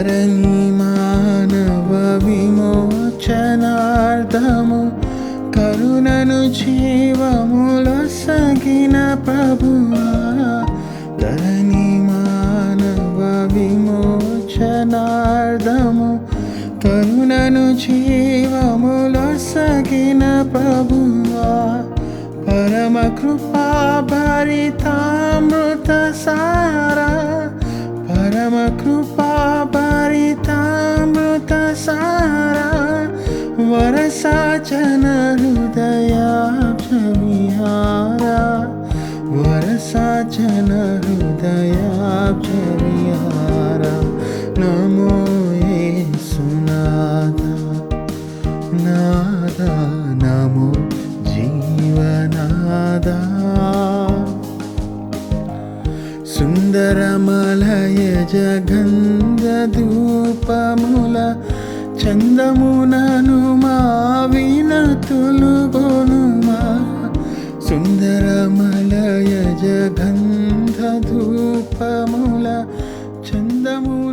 ధరణి మానవ విమోచనార్థము కరుణను జీవములో సగిన ప్రభువా. ధరణి మానవ విమోచనార్థము కరుణను జీవములో సగిన ప్రభువా. పరమ కృపా భరితామృత సారా, పరమ కృపా భరితామృత సారా, వరసాచన హృదయాబ్జ విహారా, వరసాచన హృదయాబ్జ విహారా. నమో యేసునాథా, నాదా నమో జీవనాదా. సుందరమలయజ గంధ ధూపముల చందమునను మా వినతులు గొనుమా. సుందరమలయజ గంధ ధూపముల చందమున